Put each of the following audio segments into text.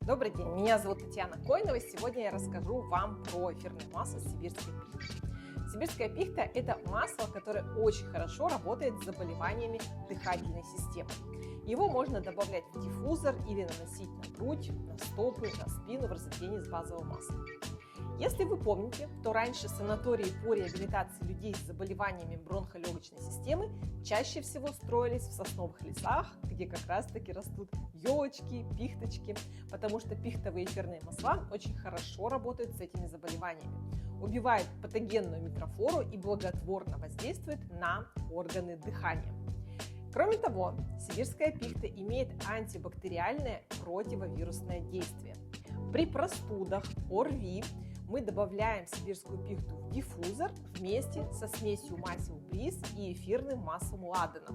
Добрый день, меня зовут Татьяна Койнова. Сегодня я расскажу вам про эфирное масло сибирской пихты. Сибирская пихта – это масло, которое очень хорошо работает с заболеваниями дыхательной системы. Его можно добавлять в диффузор или наносить на грудь, на стопы, на спину в разрежении с базовым маслом. Если вы помните, то раньше санатории по реабилитации людей с заболеваниями бронхолегочной системы чаще всего строились в сосновых лесах, где как раз таки растут елочки, пихточки, потому что пихтовые эфирные масла очень хорошо работают с этими заболеваниями, убивают патогенную микрофлору и благотворно воздействуют на органы дыхания. Кроме того, сибирская пихта имеет антибактериальное противовирусное действие. При простудах, ОРВИ мы добавляем сибирскую пихту в диффузор вместе со смесью масел Бриз и эфирным маслом Ладана.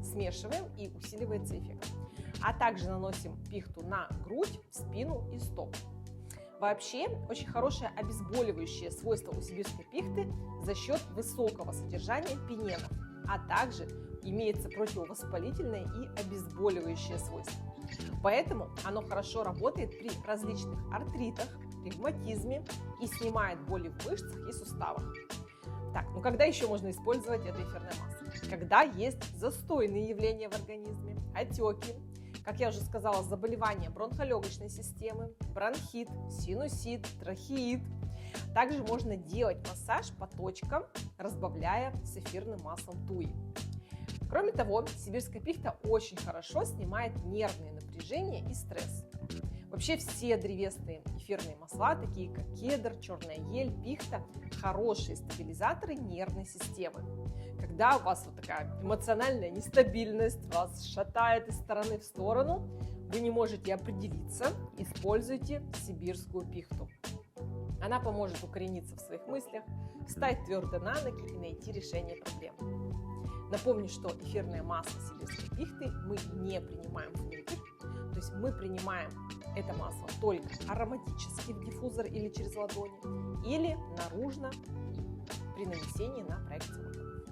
Смешиваем, и усиливается эффект. А также наносим пихту на грудь, спину и стоп. Вообще, очень хорошее обезболивающее свойство у сибирской пихты за счет высокого содержания пиненов, а также имеется противовоспалительное и обезболивающее свойство. Поэтому оно хорошо работает при различных артритах, ревматизме и снимает боли в мышцах и суставах. Так, когда еще можно использовать это эфирное масло? Когда есть застойные явления в организме, отеки, как я уже сказала, заболевания бронхолегочной системы, бронхит, синусит, трахеит. Также можно делать массаж по точкам, разбавляя с эфирным маслом туи. Кроме того, сибирская пихта очень хорошо снимает нервные напряжения и стресс. Вообще все древесные эфирные масла, такие как кедр, черная ель, пихта, хорошие стабилизаторы нервной системы. Когда у вас вот такая эмоциональная нестабильность, вас шатает из стороны в сторону, вы не можете определиться, используйте сибирскую пихту. Она поможет укорениться в своих мыслях, встать твердо на ноги и найти решение проблем. Напомню, что эфирное масло сибирской пихты мы не принимаем внутрь, то есть мы принимаем это масло только ароматически в диффузор или через ладони, или наружно при нанесении на проекцию.